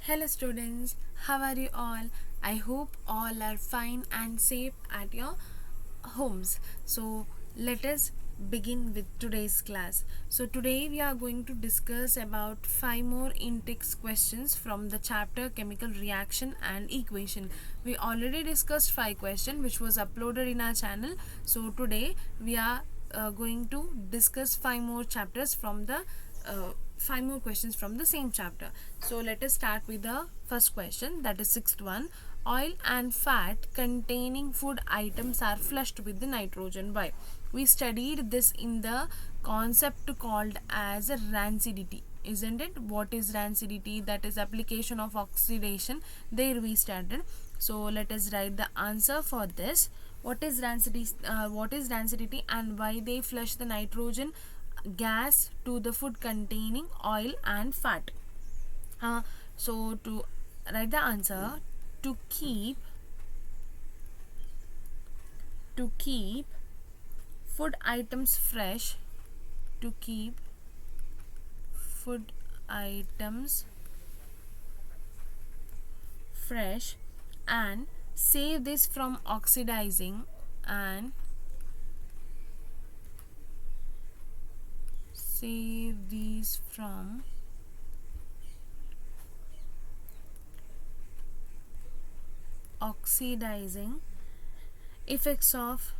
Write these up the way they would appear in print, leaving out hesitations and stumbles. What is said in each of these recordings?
Hello students, how are you all? I hope all are fine and safe at your homes. So let us begin with today's class. So today we are going to discuss about 5 more intext questions from the chapter chemical reaction and equation. We already discussed 5 questions which was uploaded in our channel. So today we are going to discuss 5 more chapters from the 5 more questions from the same chapter. So let us start with the first question, that is sixth one. Oil and fat containing food items are flushed with the nitrogen. Why? We studied this in the concept called as rancidity, isn't it? What is rancidity? That is application of oxidation. There we started. So let us write the answer for this. What is rancidity? What is rancidity and why they flush the nitrogen gas to the food containing oil and fat? So to write the answer, to keep food items fresh, to keep food items fresh and save this from oxidizing and save these from oxidizing effects of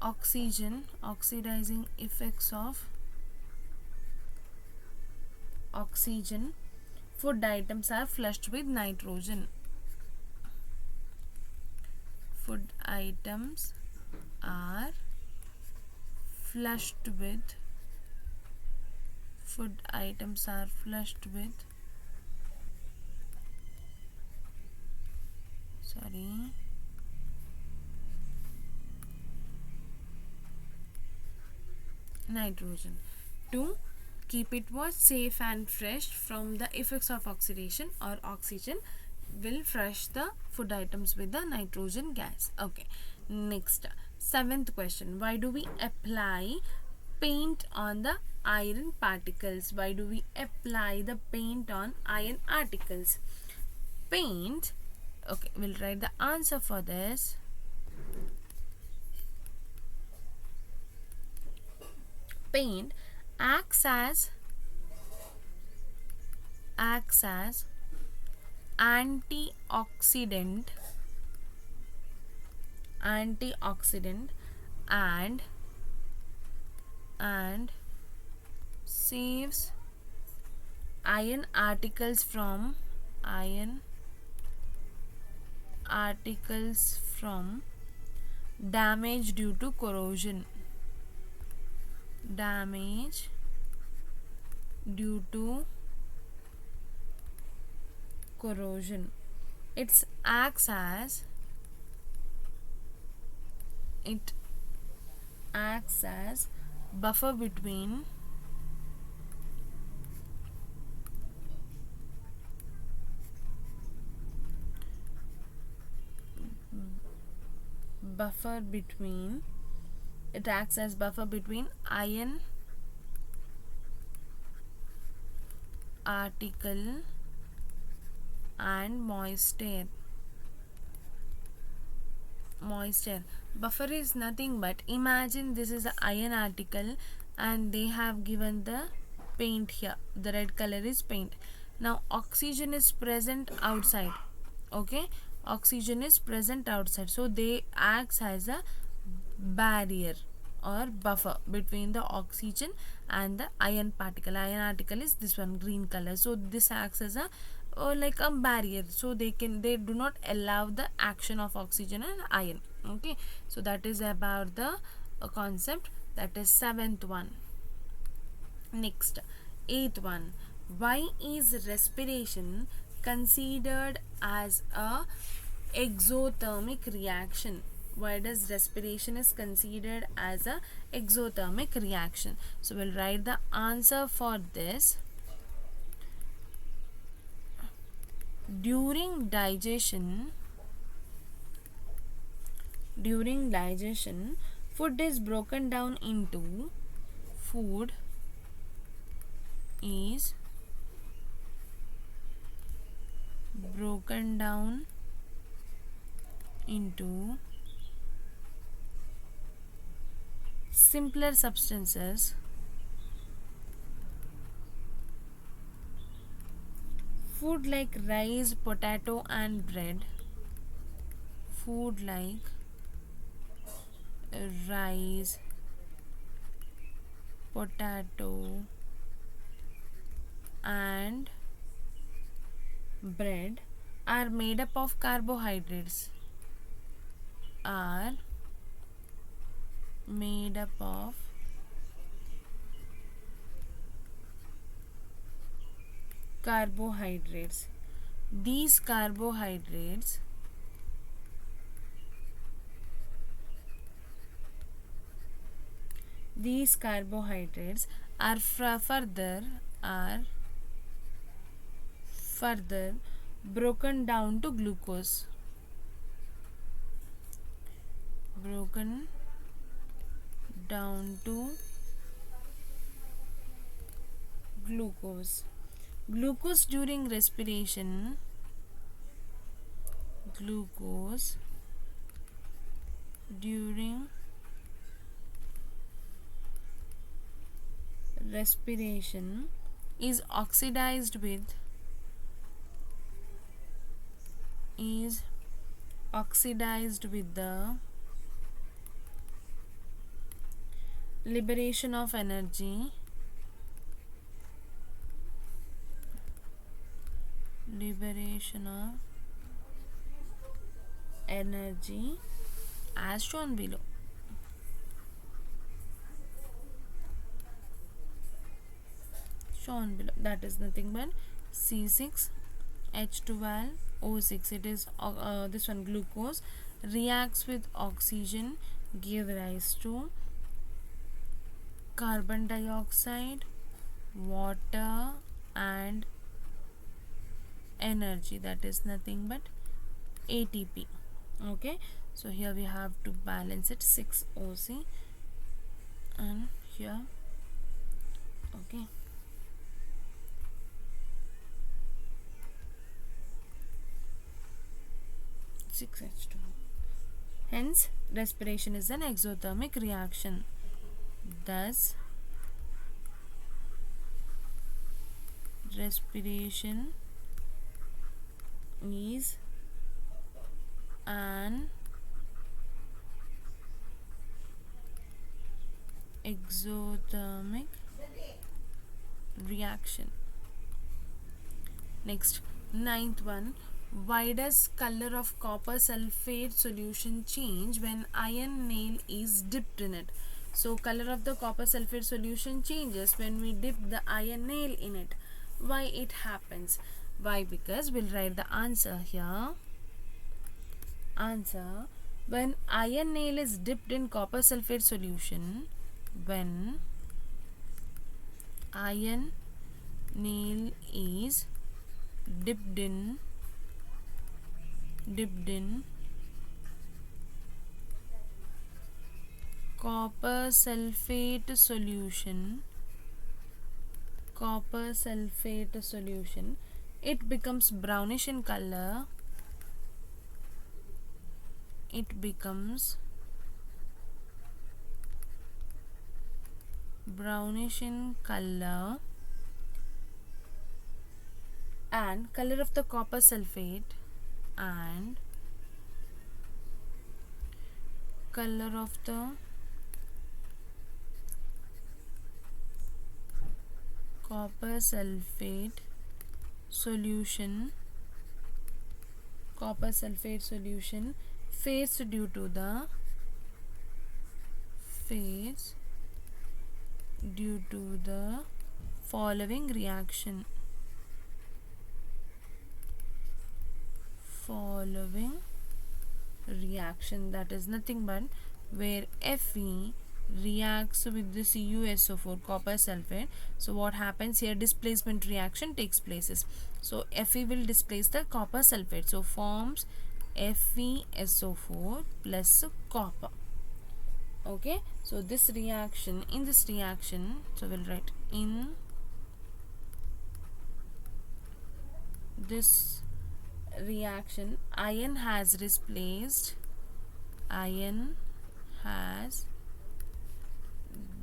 oxidizing effects of oxygen, food items are flushed with nitrogen. Food items are flushed with food items are flushed with nitrogen to keep it was safe and fresh from the effects of oxidation, or oxygen will fresh the food items with the nitrogen gas. Okay, next, seventh question. Why do we apply paint on the iron particles? Why do we apply the paint on iron particles? Paint, okay, we'll write the answer for this. Paint acts as antioxidant and saves iron particles from damage due to corrosion. It acts as buffer between iron particle and moisture. Buffer is nothing but, imagine this is an iron article and they have given the paint here. The red color is paint. Now oxygen is present outside. Okay, oxygen is present outside, so they acts as a barrier or buffer between the oxygen and the iron particle. Iron particle is this one, green color. So this acts as a like a barrier, so they do not allow the action of oxygen and iron. Okay, so that is about the concept. That is seventh one. Next, eighth one. Why is respiration considered as a exothermic reaction? Why does respiration is considered as a exothermic reaction? So we'll write the answer for this. During digestion, food is broken down into broken down into simpler substances. Food like rice, potato and bread. Food like rice, potato and bread are made up of carbohydrates. Are made up of carbohydrates. These carbohydrates are further broken down to glucose. Broken down to glucose. Glucose during respiration. Glucose during respiration is oxidized with the liberation of energy. Liberation of energy as shown below. That is nothing but C6H12O6. It is this one, glucose reacts with oxygen, give rise to carbon dioxide, water and energy, that is nothing but ATP. Okay, so here we have to balance it, 6OC and here, okay. H2. Hence, respiration is an exothermic reaction. Thus, respiration is an exothermic reaction. Next, ninth one. Why does color of copper sulfate solution change when iron nail is dipped in it? So color of the copper sulfate solution changes when we dip the iron nail in it. Why it happens? Why? Because we'll write the answer here. Answer: when iron nail is dipped in copper sulfate solution, when iron nail is dipped in copper sulfate solution, it becomes brownish in color. It becomes brownish in color, and color of the copper sulfate and color of the copper sulfate solution fades due to the following reaction. That is nothing but where Fe reacts with the CuSO4, copper sulfate. So what happens here? Displacement reaction takes places. So Fe will displace the copper sulfate, so forms FeSO4 plus copper. Okay, so in this reaction, so we'll write in this reaction, iron has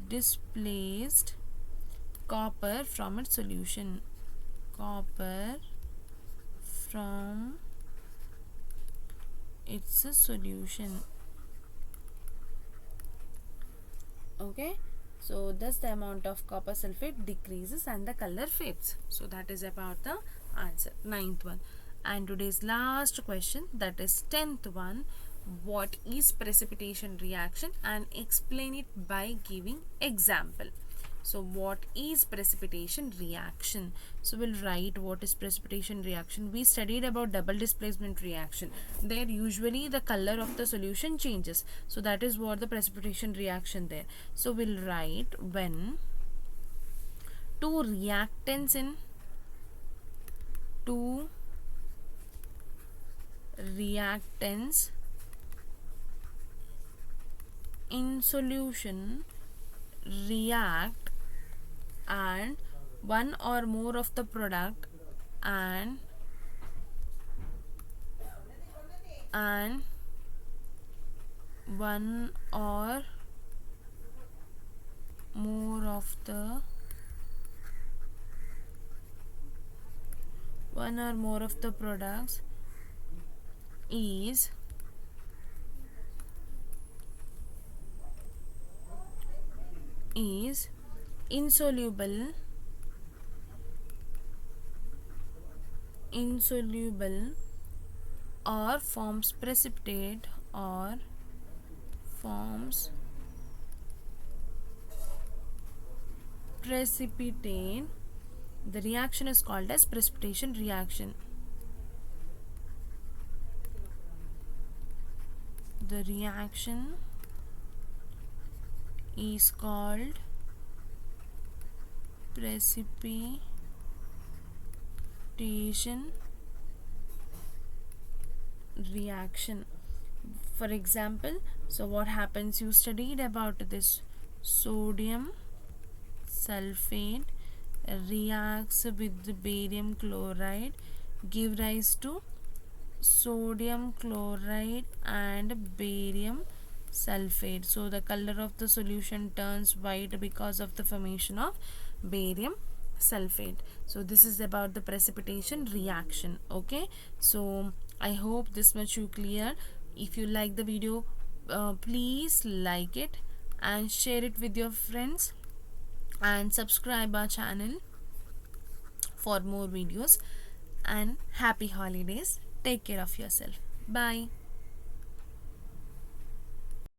displaced copper from its solution. Copper from its solution. Okay, so thus the amount of copper sulfate decreases and the color fades. So that is about the answer. Ninth one. And today's last question, that is 10th one. What is precipitation reaction, and explain it by giving example. So what is precipitation reaction? So we'll write what is precipitation reaction. We studied about double displacement reaction. There usually the color of the solution changes. So that is what the precipitation reaction there. So we'll write when two reactants in solution react, and one or more of the product and one or more of the products is insoluble or forms precipitate the reaction is called as precipitation reaction. The reaction is called precipitation reaction. For example, so what happens, you studied about this sodium sulfate reacts with the barium chloride, give rise to sodium chloride and barium sulfate. So the color of the solution turns white because of the formation of barium sulfate. So this is about the precipitation reaction. Okay, so I hope this much you clear. If you like the video, please like it and share it with your friends, and subscribe our channel for more videos. And happy holidays. Take care of yourself. Bye.